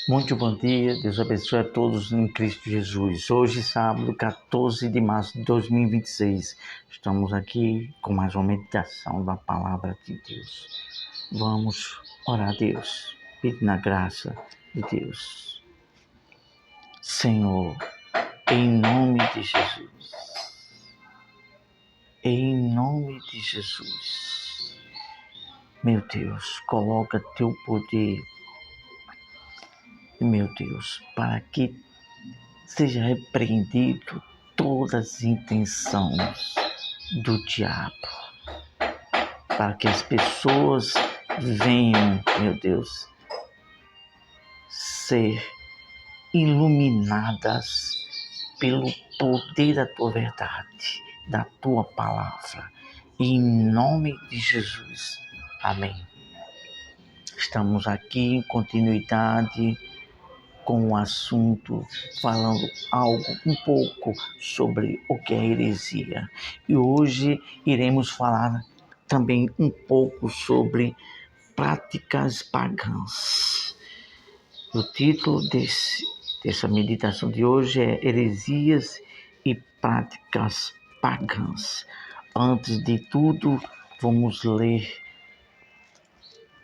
Muito bom dia, Deus abençoe a todos em Cristo Jesus. Hoje, sábado, 14 de março de 2026, estamos aqui com mais uma meditação da Palavra de Deus. Vamos orar a Deus, pedir na graça de Deus. Senhor, em nome de Jesus, meu Deus, coloca teu poder, meu Deus, para que seja repreendido todas as intenções do diabo, para que as pessoas venham, meu Deus, ser iluminadas pelo poder da tua verdade, da tua palavra. Em nome de Jesus. Amém. Estamos aqui em continuidade com o assunto, falando algo um pouco sobre o que é heresia. E hoje iremos falar também um pouco sobre práticas pagãs. O título dessa meditação de hoje é Heresias e Práticas Pagãs. Antes de tudo, vamos ler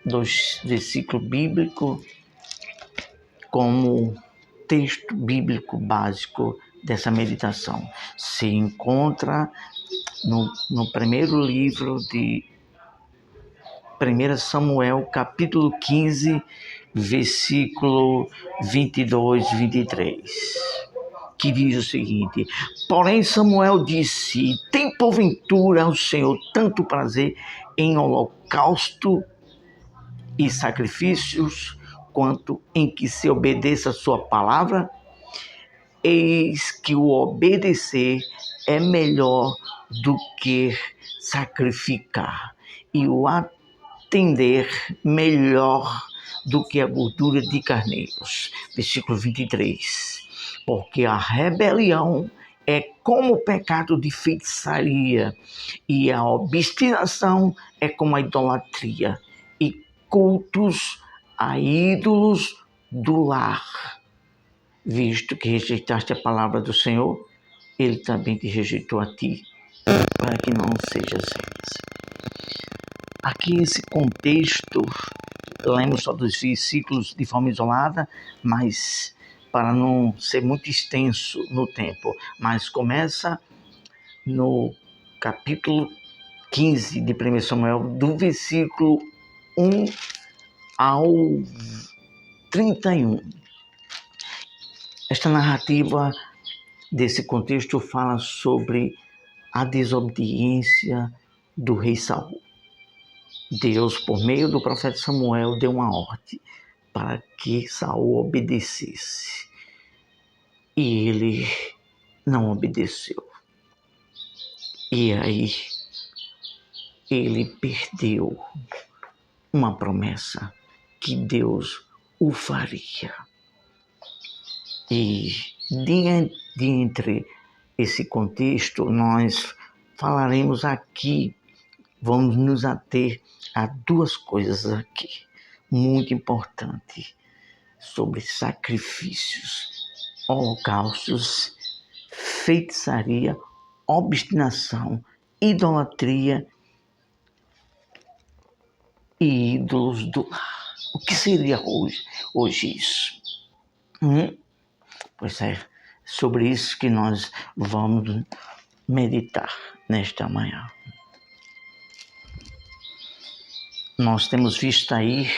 dois versículos bíblicos como texto bíblico básico dessa meditação. Se encontra no primeiro livro de 1 Samuel, capítulo 15, versículo 22 e 23, que diz o seguinte: Porém Samuel disse: Tem porventura o Senhor tanto prazer em holocausto e sacrifícios, quanto em que se obedeça a sua palavra? Eis que o obedecer é melhor do que sacrificar, e o atender melhor do que a gordura de carneiros. Versículo 23. Porque a rebelião é como o pecado de feitiçaria, e a obstinação é como a idolatria, e cultos a ídolos do lar. Visto que rejeitaste a palavra do Senhor, Ele também te rejeitou a ti, para que não sejas assim. Aqui esse contexto, lemos só dos versículos de forma isolada, mas para não ser muito extenso no tempo, mas começa no capítulo 15 de 1 Samuel, do versículo 1 ao 31. Esta narrativa desse contexto fala sobre a desobediência do rei Saul. Deus, por meio do profeta Samuel, deu uma ordem para que Saul obedecesse. E ele não obedeceu. E aí ele perdeu uma promessa que Deus o faria. E dentre esse contexto, nós falaremos aqui, vamos nos ater a duas coisas aqui, muito importantes, sobre sacrifícios, holocaustos, feitiçaria, obstinação, idolatria e ídolos do lar. O que seria hoje isso? Pois é, sobre isso que nós vamos meditar nesta manhã. Nós temos visto aí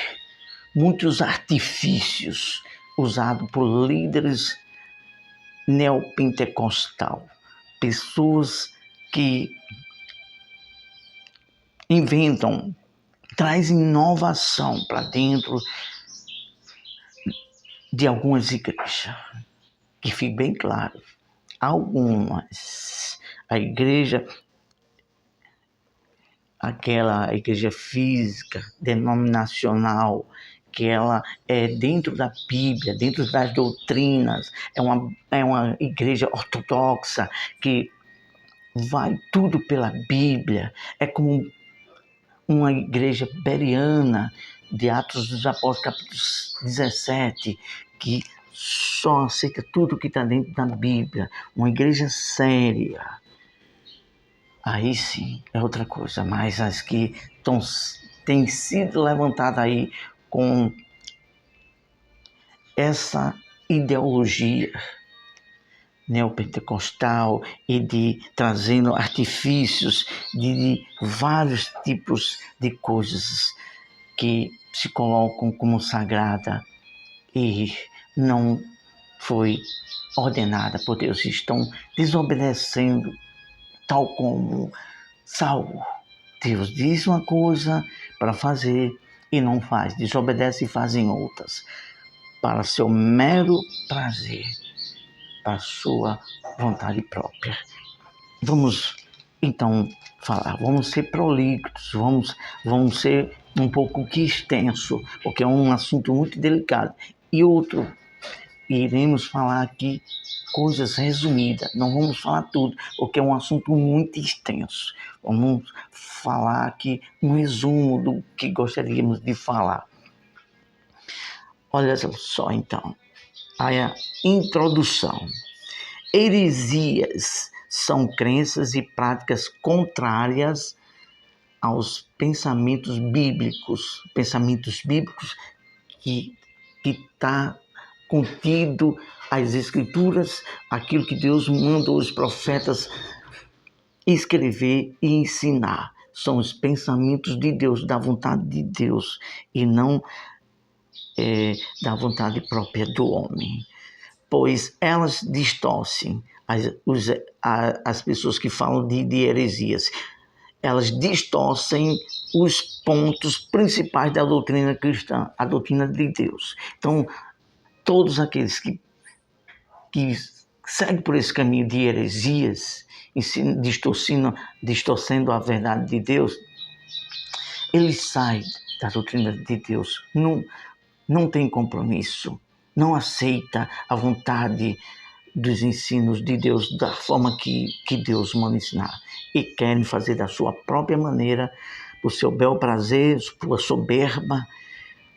muitos artifícios usados por líderes neopentecostal, pessoas que inventam, trazem inovação para dentro de algumas igrejas. Que fique bem claro, algumas, aquela igreja física, denominacional, que ela é dentro da Bíblia, dentro das doutrinas, é uma igreja ortodoxa, que vai tudo pela Bíblia, é como uma igreja bereana, de Atos dos Apóstolos, capítulo 17, que só aceita tudo que está dentro da Bíblia, uma igreja séria, aí sim é outra coisa. Mas as que têm sido levantadas aí com essa ideologia neopentecostal e de trazendo artifícios de vários tipos de coisas que se colocam como sagrada e não foi ordenada por Deus, estão desobedecendo, tal como Saul. Deus diz uma coisa para fazer e não faz, desobedece e fazem outras, para seu mero prazer, para sua vontade própria. Vamos então falar, vamos ser prolixos, vamos ser um pouco que extenso, porque é um assunto muito delicado. E outro, iremos falar aqui coisas resumidas, não vamos falar tudo, porque é um assunto muito extenso. Vamos falar aqui um resumo do que gostaríamos de falar. Olha só então, a introdução. Heresias são crenças e práticas contrárias aos pensamentos bíblicos que está contido as Escrituras, aquilo que Deus mandou os profetas escrever e ensinar. São os pensamentos de Deus, da vontade de Deus, e não da vontade própria do homem. Pois elas distorcem as pessoas que falam de heresias. Elas distorcem os pontos principais da doutrina cristã, a doutrina de Deus. Então, todos aqueles que seguem por esse caminho de heresias, distorcendo a verdade de Deus, eles saem da doutrina de Deus, não tem compromisso, não aceita a vontade dos ensinos de Deus da forma que Deus manda ensinar, e querem fazer da sua própria maneira, por seu bel prazer, por soberba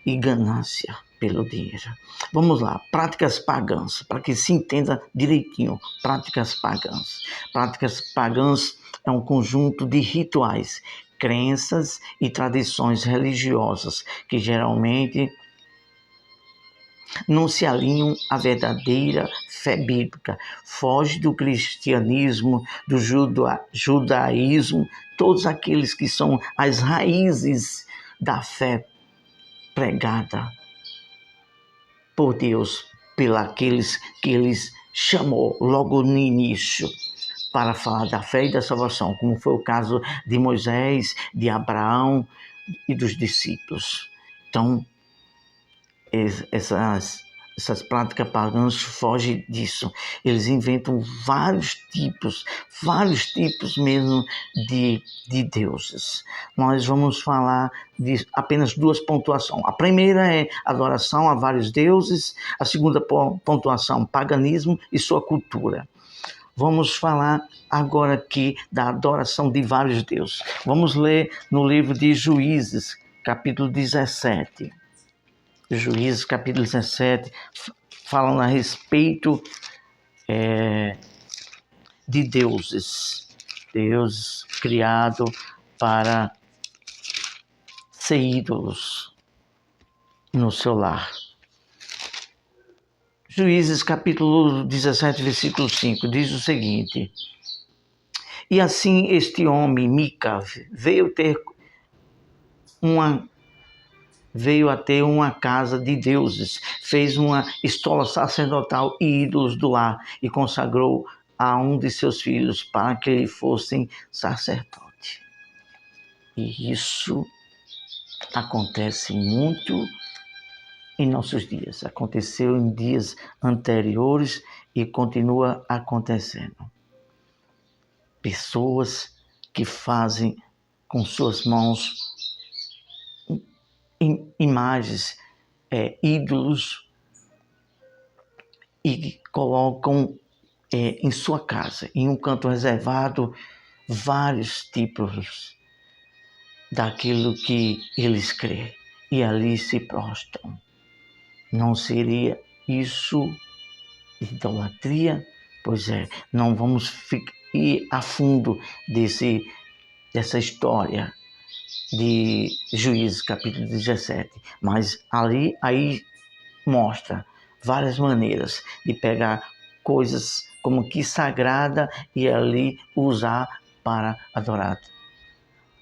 e ganância pelo dinheiro. Vamos lá, práticas pagãs, para que se entenda direitinho, práticas pagãs. Práticas pagãs é um conjunto de rituais, crenças e tradições religiosas que geralmente não se alinham à verdadeira fé bíblica, foge do cristianismo, do judaísmo, todos aqueles que são as raízes da fé pregada por Deus, pelos que eles chamou logo no início para falar da fé e da salvação, como foi o caso de Moisés, de Abraão e dos discípulos. Então, essas práticas pagãs fogem disso. Eles inventam vários tipos mesmo de deuses. Nós vamos falar de apenas duas pontuações. A primeira é adoração a vários deuses. A segunda pontuação, paganismo e sua cultura. Vamos falar agora aqui da adoração de vários deuses. Vamos ler no livro de Juízes, capítulo 17. Juízes, capítulo 17, falando a respeito de deuses criados para ser ídolos no seu lar. Juízes, capítulo 17, versículo 5, diz o seguinte: E assim este homem, Mica, veio a ter uma casa de deuses, fez uma estola sacerdotal e ídolos do lar, e consagrou a um de seus filhos para que ele fosse sacerdote. E isso acontece muito em nossos dias. Aconteceu em dias anteriores e continua acontecendo. Pessoas que fazem com suas mãos imagens, ídolos, e colocam em sua casa, em um canto reservado, vários tipos daquilo que eles creem. e ali se prostram. Não seria isso idolatria? Pois é, não vamos ir a fundo dessa história de Juízes capítulo 17, mas aí mostra várias maneiras de pegar coisas como que sagrada e ali usar para adorar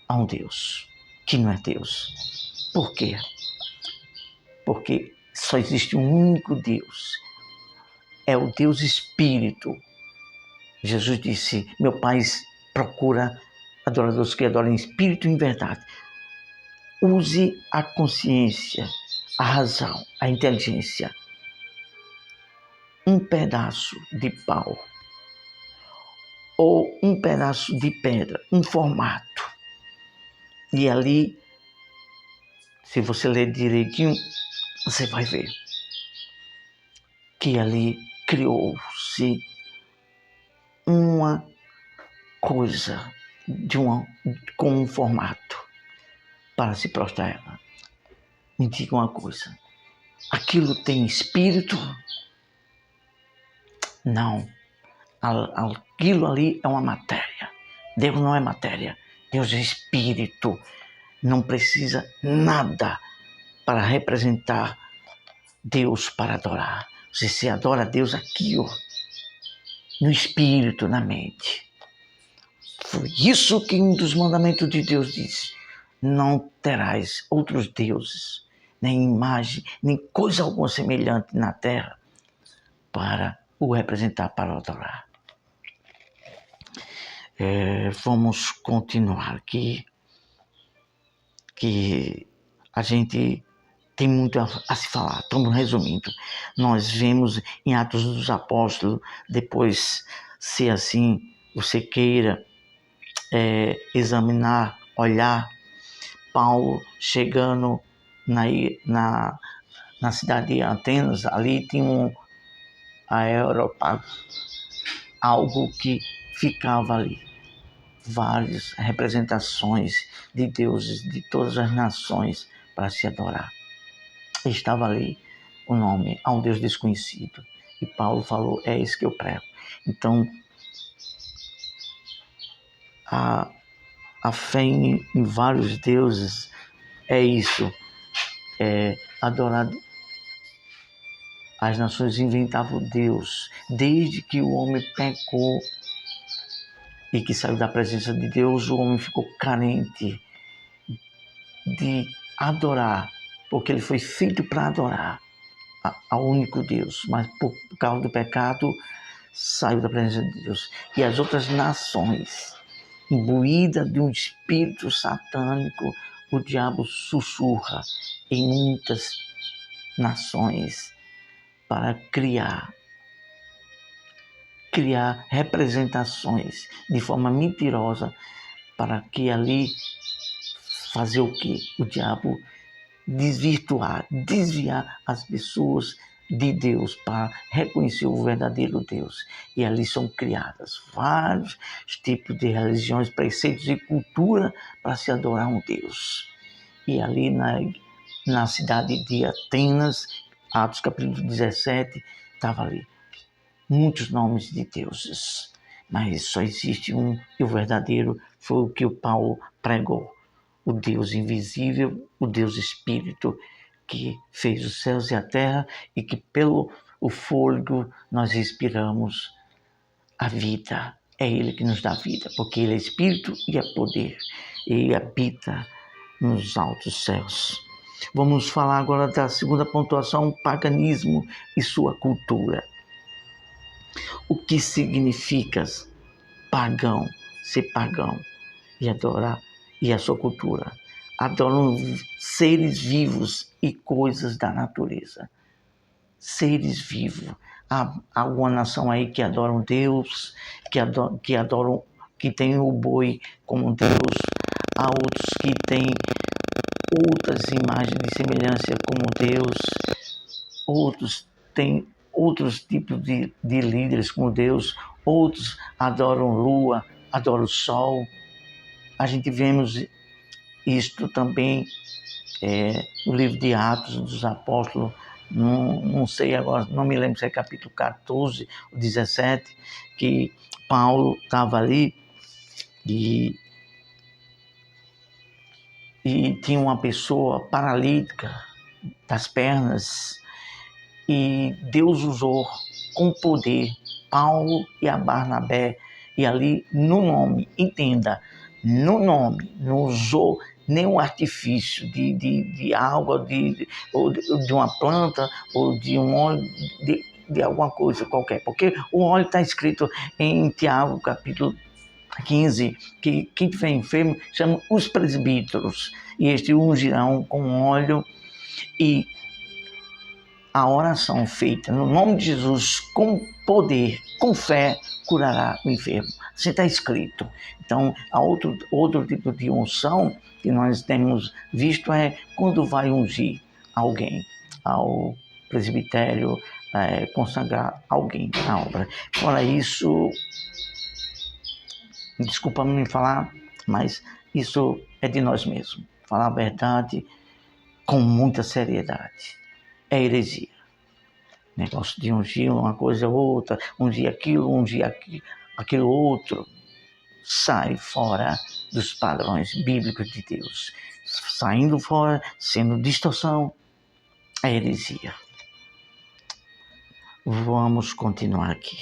a um Deus que não é Deus. Por quê? Porque só existe um único Deus, é o Deus Espírito. Jesus disse: meu Pai procura adoradores que adoram em espírito e em verdade. Use a consciência, a razão, a inteligência. Um pedaço de pau ou um pedaço de pedra, um formato. E ali, se você ler direitinho, você vai ver que ali criou-se uma coisa com um formato para se prostrar a ela. Me diga uma coisa, aquilo tem espírito? Não. Aquilo ali é uma matéria. Deus não é matéria. Deus é espírito. Não precisa nada para representar Deus para adorar. Você se adora a Deus aqui, ó, no espírito, na mente. Foi isso que um dos mandamentos de Deus diz: não terás outros deuses, nem imagem, nem coisa alguma semelhante na terra para o representar, para o adorar. Vamos continuar aqui, que a gente tem muito a se falar. Estamos resumindo. Nós vemos em Atos dos Apóstolos, depois, se assim você queira examinar, olhar, Paulo chegando na cidade de Atenas, ali tinha um aeropago, algo que ficava ali. Várias representações de deuses de todas as nações para se adorar. Estava ali o nome a um Deus desconhecido. E Paulo falou: é isso que eu prego. Então, a fé em vários deuses é isso. Adorar. As nações inventavam Deus. Desde que o homem pecou e que saiu da presença de Deus, o homem ficou carente de adorar, porque ele foi feito para adorar ao único Deus, mas por causa do pecado saiu da presença de Deus. E as outras nações, imbuídas de um espírito satânico, o diabo sussurra em muitas nações para criar representações de forma mentirosa, para que ali fazer o quê? O diabo desviar as pessoas de Deus para reconhecer o verdadeiro Deus. E ali são criadas vários tipos de religiões, preceitos e cultura para se adorar um Deus. E ali na cidade de Atenas, Atos capítulo 17, estava ali muitos nomes de deuses, mas só existe um, e o verdadeiro foi o que o Paulo pregou: o Deus invisível, o Deus Espírito, que fez os céus e a terra e que pelo o fôlego nós respiramos a vida. É Ele que nos dá vida, porque Ele é Espírito e é poder. Ele habita nos altos céus. Vamos falar agora da segunda pontuação: o paganismo e sua cultura. O que significa pagão, ser pagão e adorar, e a sua cultura? Adoram seres vivos e coisas da natureza. Seres vivos. Há alguma nação aí que adoram Deus, que tem o boi como Deus. Há outros que têm outras imagens de semelhança como Deus. Outros têm outros tipos de líderes como Deus. Outros adoram lua, adoram sol. A gente vemos isto também no livro de Atos dos Apóstolos, não sei agora, não me lembro se é capítulo 14 ou 17, que Paulo estava ali e tinha uma pessoa paralítica das pernas, e Deus usou com poder Paulo e a Barnabé, e ali no nome, entenda, no nome, não usou nenhum artifício de água, ou de uma planta, ou de um óleo, de alguma coisa qualquer, porque o óleo está escrito em Tiago, capítulo 15, que quem tiver enfermo chama os presbíteros, e estes ungirão com óleo, e a oração feita no nome de Jesus, com poder, com fé, curará o enfermo. Assim está escrito. Então, outro tipo de unção que nós temos visto é quando vai ungir alguém ao presbitério, consagrar alguém na obra. Fora isso, desculpa me falar, mas isso é de nós mesmos. Falar a verdade com muita seriedade. É heresia. Negócio de ungir uma coisa ou outra, ungir aquilo outro. Sai fora dos padrões bíblicos de Deus. Saindo fora, sendo distorção, é heresia. Vamos continuar aqui.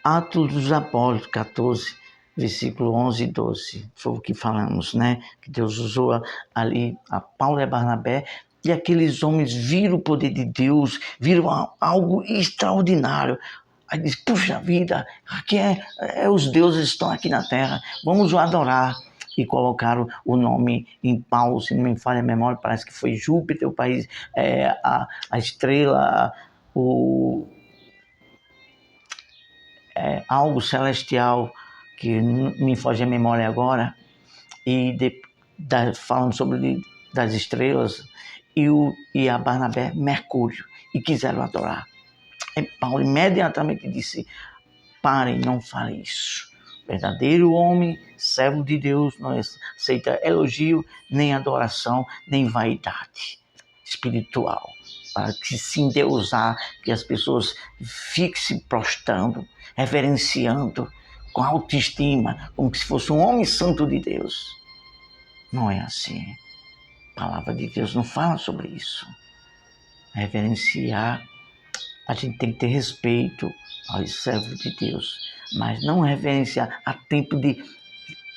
Atos dos Apóstolos 14, versículo 11 e 12. Foi o que falamos, né? Que Deus usou ali a Paulo e a Barnabé, e aqueles homens viram o poder de Deus, viram algo extraordinário. Aí diz, puxa vida, aqui os deuses estão aqui na terra, vamos o adorar. E colocaram o nome em Paulo, se não me falha a memória, parece que foi Júpiter, o país, a estrela, algo celestial, que me foge a memória agora, e falando sobre das estrelas, e a Barnabé, Mercúrio, e quiseram adorar. E Paulo imediatamente disse, parem, não falem isso. Verdadeiro homem, servo de Deus, não aceita elogio, nem adoração, nem vaidade espiritual, para que se endeusar, que as pessoas fiquem se prostrando, reverenciando, com autoestima, como se fosse um homem santo de Deus. Não é assim. A palavra de Deus não fala sobre isso. Reverenciar, a gente tem que ter respeito aos servos de Deus, mas não reverenciar a tempo de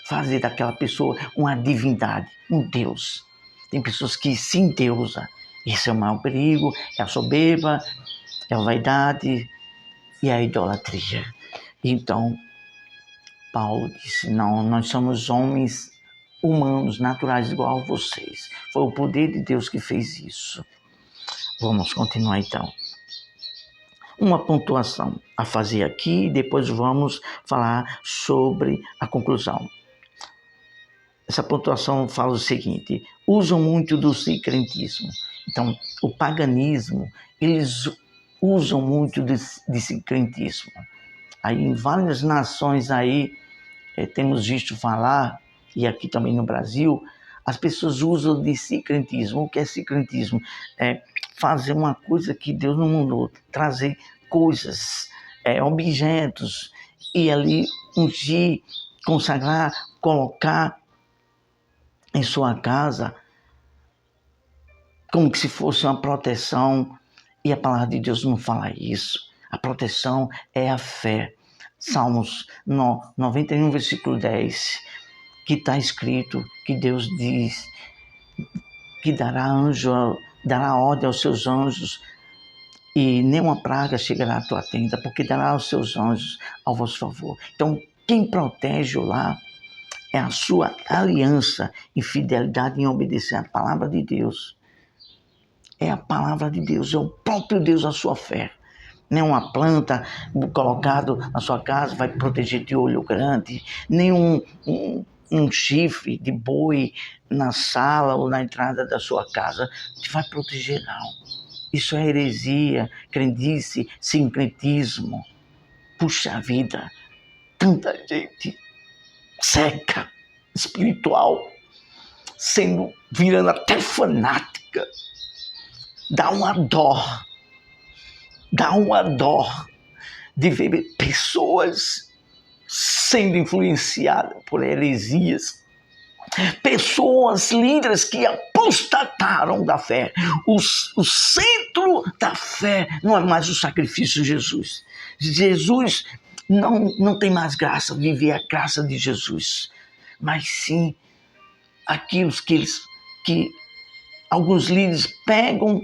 fazer daquela pessoa uma divindade, um Deus. Tem pessoas que se endeusam. Esse é o maior perigo, é a soberba, é a vaidade e a idolatria. Então, Paulo disse, não, nós somos homens humanos, naturais, igual a vocês. Foi o poder de Deus que fez isso. Vamos continuar então. Uma pontuação a fazer aqui e depois vamos falar sobre a conclusão. Essa pontuação fala o seguinte, usam muito do sincretismo. Então, o paganismo, eles usam muito de sincretismo. Aí, em várias nações aí, temos visto falar, e aqui também no Brasil, as pessoas usam de sincretismo. O que é sincretismo? É fazer uma coisa que Deus não mandou, trazer coisas, objetos, e ali ungir, consagrar, colocar em sua casa, como que se fosse uma proteção, e a palavra de Deus não fala isso. A proteção é a fé. Salmos 91, versículo 10, que está escrito que Deus diz que dará ordem aos seus anjos e nenhuma praga chegará à tua tenda, porque dará aos seus anjos ao vosso favor. Então, quem protege o lar é a sua aliança e fidelidade em obedecer à palavra de Deus. É a palavra de Deus, é o próprio Deus a sua fé. Nem uma planta colocada na sua casa vai proteger de olho grande, nem um chifre de boi na sala ou na entrada da sua casa te vai proteger, não. Isso é heresia, crendice, sincretismo. Puxa vida, tanta gente seca, espiritual, virando até fanática. Dá uma dó de ver pessoas sendo influenciadas por heresias, pessoas, líderes que apostataram da fé. O centro da fé não é mais o sacrifício de Jesus. Jesus não tem mais graça, viver a graça de Jesus, mas sim aquilo que alguns líderes pegam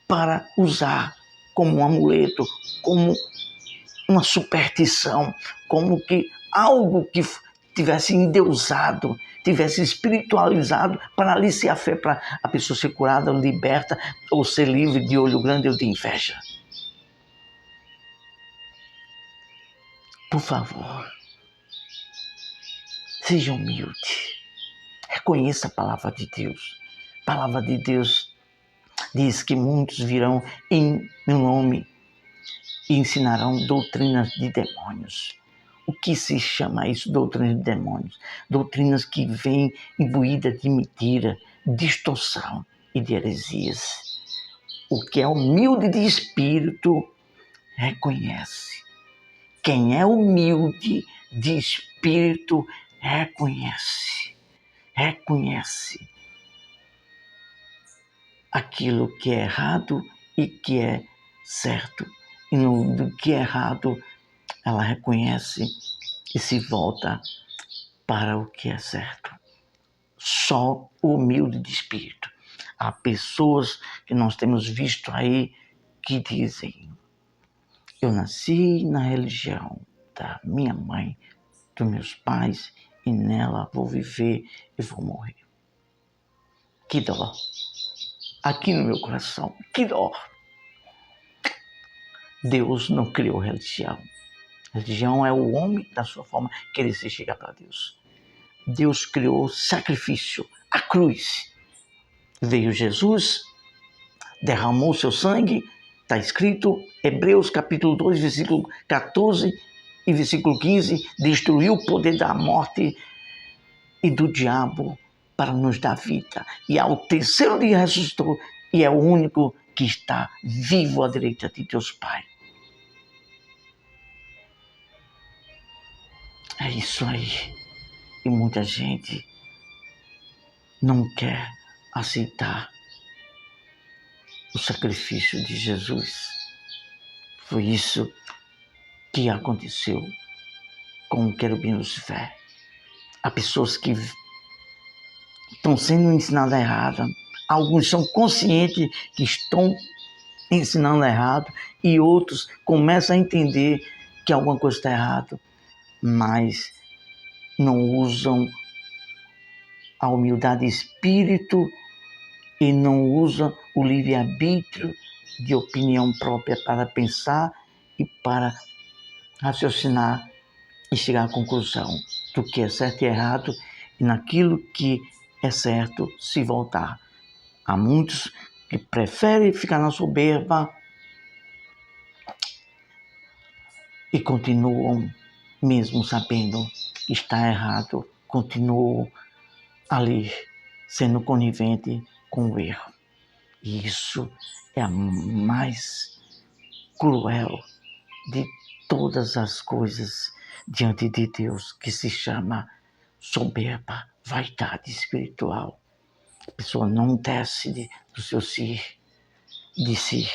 para usar como um amuleto, como uma superstição, como que algo que tivesse endeusado, tivesse espiritualizado para aliciar a fé, para a pessoa ser curada, liberta, ou ser livre de olho grande ou de inveja. Por favor, seja humilde. Reconheça a palavra de Deus. A palavra de Deus diz que muitos virão em meu nome e ensinarão doutrinas de demônios. O que se chama isso, doutrinas de demônios? Doutrinas que vêm imbuídas de mentira, distorção e de heresias. O que é humilde de espírito, reconhece. Quem é humilde de espírito, reconhece aquilo que é errado e que é certo. E do que é errado, ela reconhece e se volta para o que é certo. Só o humilde de espírito. Há pessoas que nós temos visto aí que dizem: eu nasci na religião da minha mãe, dos meus pais, e nela vou viver e vou morrer. Que dó! Aqui no meu coração, que dó! Deus não criou religião. Religião é o homem, da sua forma, querer se chegar para Deus. Deus criou sacrifício, a cruz. Veio Jesus, derramou seu sangue, está escrito, Hebreus capítulo 2, versículo 14 e versículo 15, destruiu o poder da morte e do diabo para nos dar vida. E ao terceiro dia ressuscitou e é o único que está vivo à direita de Deus Pai. É isso aí. E muita gente não quer aceitar o sacrifício de Jesus. Foi isso que aconteceu com o querubim Lucifer. Há pessoas que estão sendo ensinadas errado. Alguns são conscientes que estão ensinando errado e outros começam a entender que alguma coisa está errada, mas não usam a humildade de espírito e não usam o livre-arbítrio de opinião própria para pensar e para raciocinar e chegar à conclusão do que é certo e errado, e naquilo que é certo se voltar. Há muitos que preferem ficar na soberba e continuam, mesmo sabendo que está errado, continuam ali sendo conivente com o erro. E isso é a mais cruel de todas as coisas diante de Deus, que se chama soberba, vaidade espiritual. A pessoa não desce do seu si, de si.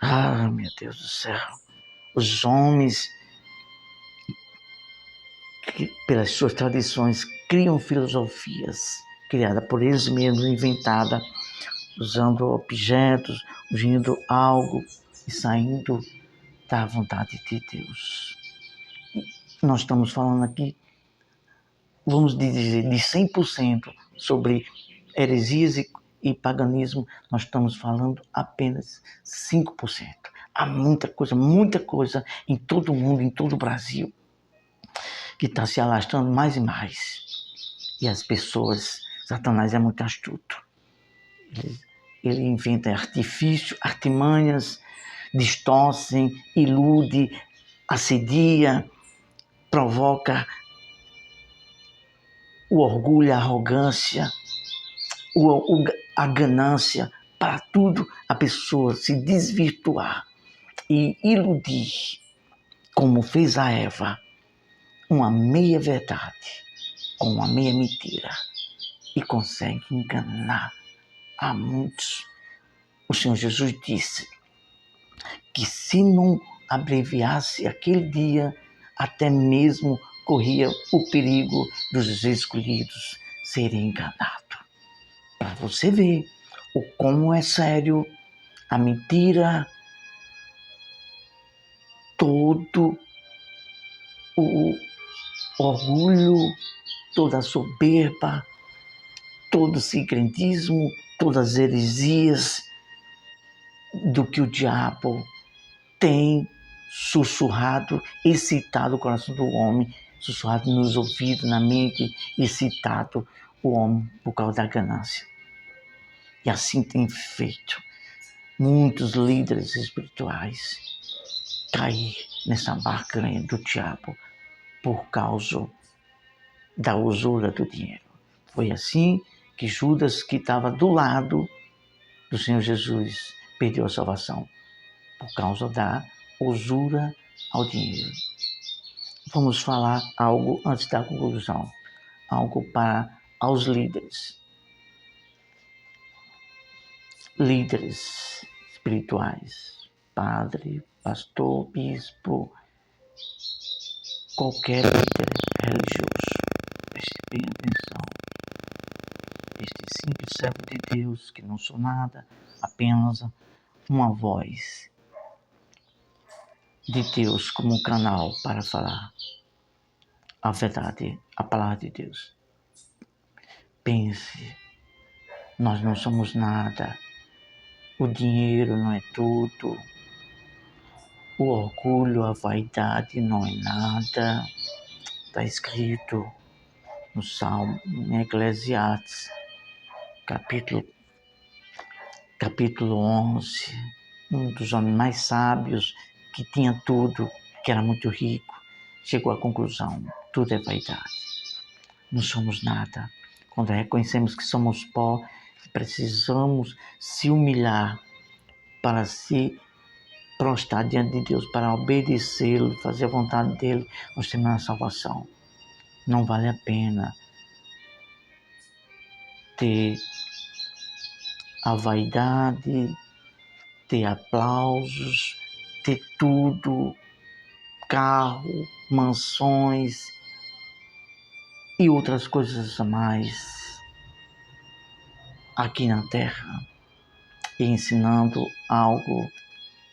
Ah, meu Deus do céu. Os homens, que, pelas suas tradições, criam filosofias criadas por eles mesmos, inventadas, usando objetos, ungindo algo e saindo da vontade de Deus. Nós estamos falando aqui, vamos dizer, de 100% sobre heresias e paganismo, nós estamos falando apenas 5%. Há muita coisa em todo o mundo, em todo o Brasil, que está se alastrando mais e mais. E as pessoas, Satanás é muito astuto. Ele inventa artifício, artimanhas, distorcem, ilude, assedia, provoca o orgulho, a arrogância, a ganância, para tudo a pessoa se desvirtuar e iludir, como fez a Eva, uma meia verdade com uma meia mentira e consegue enganar a muitos. O Senhor Jesus disse que se não abreviasse aquele dia, até mesmo corria o perigo dos escolhidos serem enganados. Para você ver o como é sério a mentira, todo o orgulho, toda a soberba, todo o sincretismo, todas as heresias do que o diabo tem sussurrado, excitado o coração do homem, sussurrado nos ouvidos, na mente, excitado o homem por causa da ganância. E assim tem feito muitos líderes espirituais cair nessa barganha do diabo por causa da usura do dinheiro. Foi assim que Judas, que estava do lado do Senhor Jesus, perdeu a salvação por causa da usura ao dinheiro. Vamos falar algo antes da conclusão, algo para os líderes. Líderes espirituais, padre, pastor, bispo, qualquer líder religioso, preste bem atenção. Este simples servo de Deus, que não sou nada, apenas uma voz de Deus como um canal para falar a verdade, a palavra de Deus. Pense, nós não somos nada, o dinheiro não é tudo, o orgulho, a vaidade não é nada. Está escrito no Salmo, em Eclesiastes, capítulo 11, um dos homens mais sábios, que tinha tudo, que era muito rico, chegou à conclusão: tudo é vaidade. Não somos nada. Quando reconhecemos que somos pó, precisamos se humilhar para se prostrar diante de Deus, para obedecê-lo, fazer a vontade dele, nós temos a salvação. Não vale a pena ter a vaidade, ter aplausos, ter tudo, carro, mansões e outras coisas a mais aqui na terra, e ensinando algo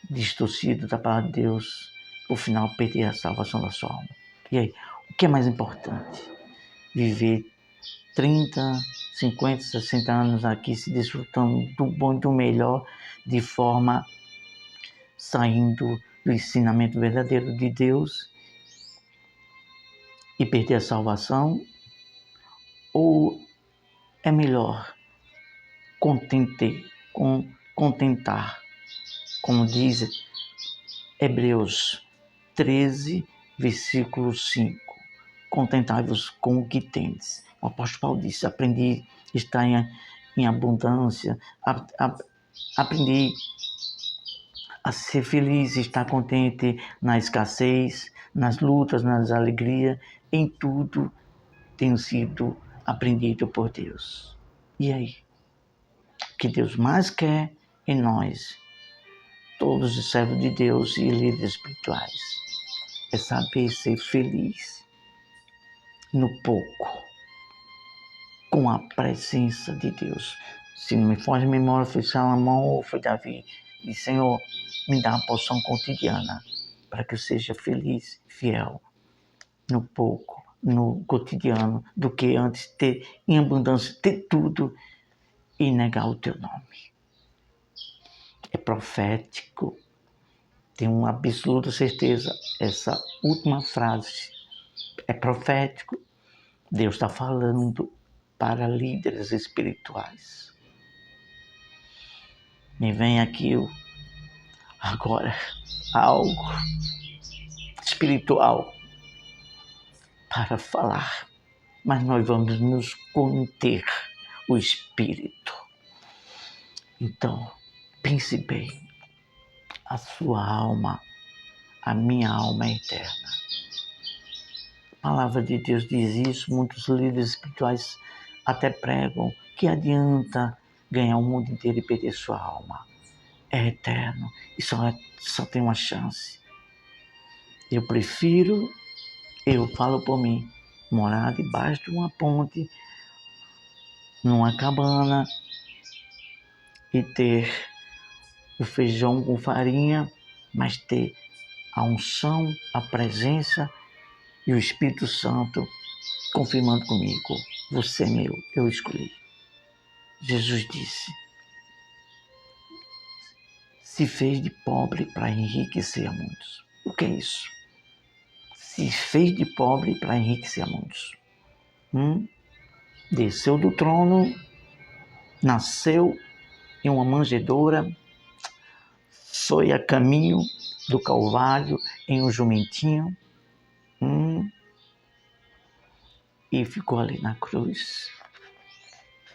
distorcido da palavra de Deus, no final perder a salvação da sua alma. E aí, o que é mais importante? Viver 30, 50, 60 anos aqui se desfrutando do bom e do melhor, de forma saindo do ensinamento verdadeiro de Deus e perder a salvação? Ou é melhor contentar, como diz Hebreus 13, versículo 5, contentai-vos com o que tendes. O apóstolo Paulo disse: aprendi a estar em abundância, aprendi a ser feliz, estar contente na escassez, nas lutas, nas alegrias, em tudo tenho sido aprendido por Deus. E aí? O que Deus mais quer em nós, todos os servos de Deus e líderes espirituais, é saber ser feliz no pouco, com a presença de Deus. Se não me foge a memória, foi Salomão ou foi Davi, e Senhor, me dá uma porção cotidiana para que eu seja feliz, fiel no pouco, no cotidiano, do que antes ter em abundância, ter tudo e negar o teu nome. É profético, tenho uma absoluta certeza, essa última frase é profético. Deus está falando para líderes espirituais. Me vem aqui agora algo espiritual para falar. mas nós vamos nos conter o espírito. Então, pense bem, a sua alma, a minha alma é eterna. A palavra de Deus diz isso, muitos líderes espirituais até pregam, que adianta ganhar o mundo inteiro e perder sua alma. É eterno e só tem uma chance. Eu falo por mim, morar debaixo de uma ponte, numa cabana e ter o feijão com farinha, mas ter a unção, a presença e o Espírito Santo confirmando comigo, você é meu, eu escolhi. Jesus disse, se fez de pobre para enriquecer a muitos. O que é isso? Se fez de pobre para enriquecer a muitos. Desceu do trono, nasceu em uma manjedoura, foi a caminho do Calvário em um jumentinho, e ficou ali na cruz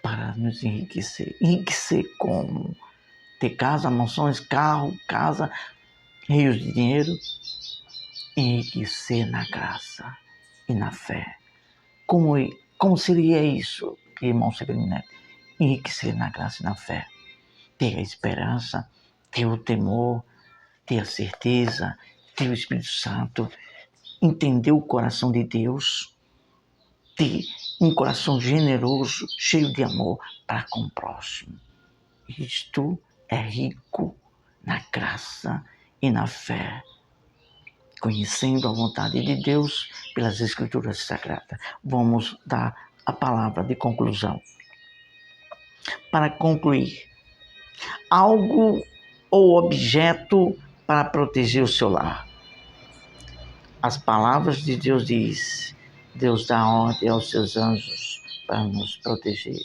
para nos enriquecer. Enriquecer como? Ter casa, mansões, carro, casa, rios de dinheiro. Enriquecer na graça e na fé. Como seria isso, irmão Severino Neto? Enriquecer na graça e na fé. Ter a esperança, ter o temor, ter a certeza, ter o Espírito Santo, entender o coração de Deus, ter um coração generoso, cheio de amor para com o próximo. Isto é rico na graça e na fé, conhecendo a vontade de Deus pelas Escrituras Sagradas. Vamos dar a palavra de conclusão. Para concluir, algo ou objeto para proteger o seu lar. As palavras de Deus diz, Deus dá ordem aos seus anjos para nos proteger.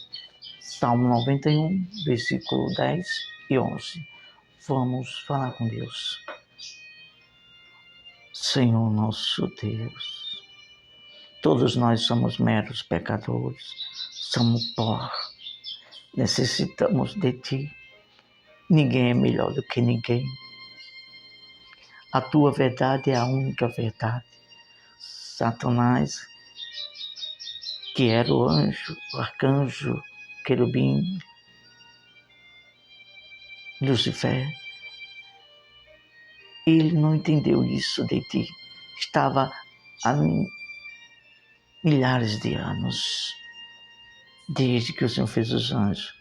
Salmo 91, versículo 10 e 11. Vamos falar com Deus. Senhor nosso Deus, todos nós somos meros pecadores, somos pó, necessitamos de Ti. Ninguém é melhor do que ninguém. A Tua verdade é a única verdade. Satanás, que era o anjo, o arcanjo, querubim, Lucifer, ele não entendeu isso de Ti. Estava há milhares de anos, desde que o Senhor fez os anjos.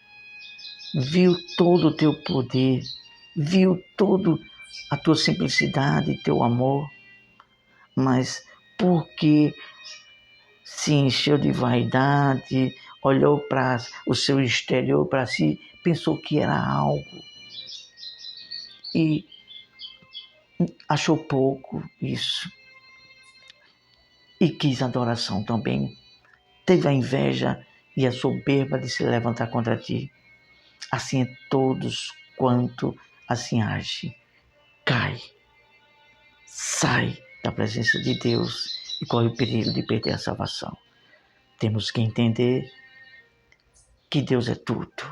Viu todo o Teu poder, viu toda a Tua simplicidade, Teu amor, mas porque se encheu de vaidade, olhou para o seu exterior, para si, pensou que era algo e achou pouco isso. E quis adoração também. Teve a inveja e a soberba de se levantar contra Ti. Assim é todos quanto assim age. Cai, sai da presença de Deus e corre o perigo de perder a salvação. Temos que entender que Deus é tudo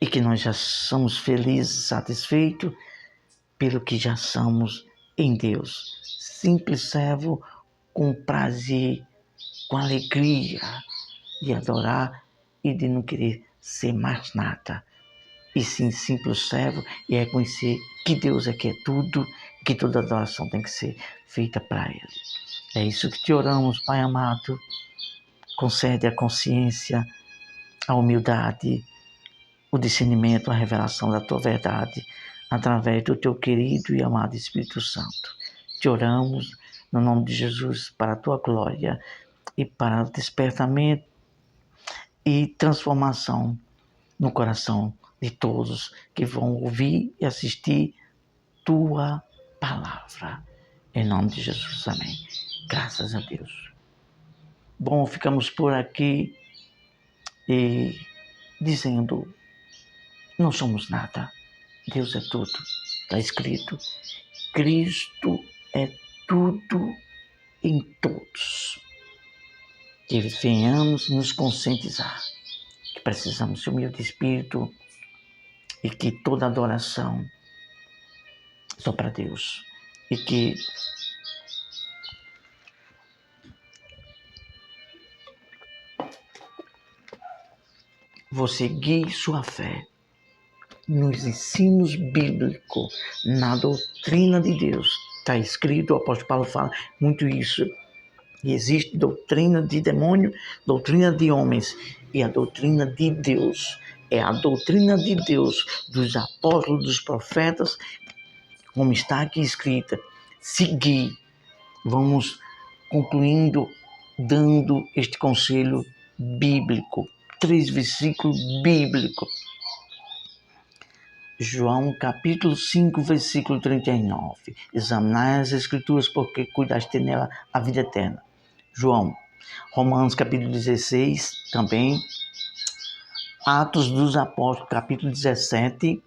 e que nós já somos felizes, satisfeitos pelo que já somos em Deus. Simples servo com prazer, com alegria de adorar e de não querer ser mais nada. E sim, simples servo e reconhecer que Deus é que é tudo, que toda adoração tem que ser feita para Ele. É isso que te oramos, Pai amado. Concede a consciência, a humildade, o discernimento, a revelação da Tua verdade, através do Teu querido e amado Espírito Santo. Te oramos no nome de Jesus para a Tua glória e para o despertamento e transformação no coração de todos que vão ouvir e assistir Tua palavra. Em nome de Jesus, amém. Graças a Deus. Bom, ficamos por aqui e dizendo, não somos nada. Deus é tudo. Está escrito, Cristo é tudo em todos. que venhamos nos conscientizar que precisamos de humilde espírito e que toda adoração só para Deus. E que você guie sua fé nos ensinos bíblicos, na doutrina de Deus. Está escrito, o apóstolo Paulo fala muito isso. E existe doutrina de demônio, doutrina de homens e a doutrina de Deus. É a doutrina de Deus, dos apóstolos, dos profetas, como está aqui escrita. Seguir. Vamos concluindo, dando este conselho bíblico. 3 versículos bíblicos. João capítulo 5, versículo 39. Examinai as escrituras, porque cuidaste nela a vida eterna. João. Romanos capítulo 16, também. Atos dos Apóstolos, capítulo 17.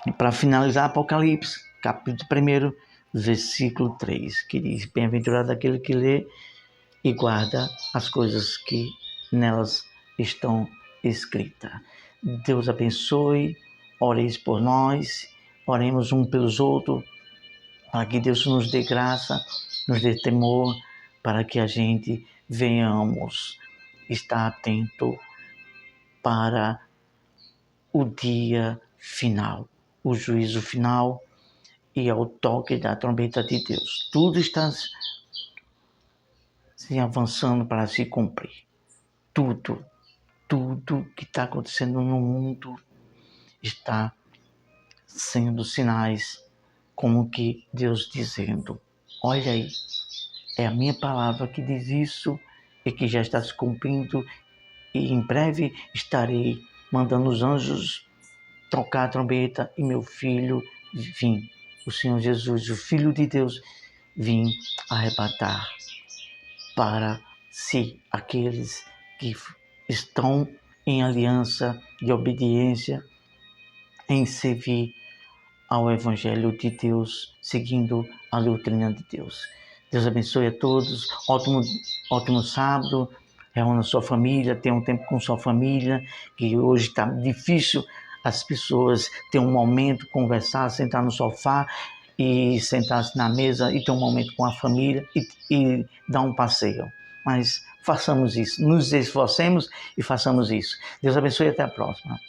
E para finalizar, Apocalipse, capítulo 1, versículo 3, que diz: bem-aventurado aquele que lê e guarda as coisas que nelas estão escritas. Deus abençoe. Oreis por nós, oremos um pelos outros, para que Deus nos dê graça, nos dê temor, para que a gente venhamos estar atento para o dia final, o juízo final e ao toque da trombeta de Deus. Tudo está se avançando para se cumprir. Tudo que está acontecendo no mundo está sendo sinais, como que Deus dizendo: olha aí, é a minha palavra que diz isso e que já está se cumprindo, e em breve estarei mandando os anjos tocar a trombeta e meu filho vir, o Senhor Jesus, o Filho de Deus, vir arrebatar para si aqueles que estão em aliança de obediência, em servir ao Evangelho de Deus, seguindo a doutrina de Deus. Deus abençoe a todos. Ótimo sábado. Reúna sua família, tenha um tempo com sua família, que hoje está difícil as pessoas ter um momento, conversar, sentar no sofá e sentar-se na mesa e ter um momento com a família e dar um passeio. Mas façamos isso, nos esforcemos e façamos isso. Deus abençoe e até a próxima.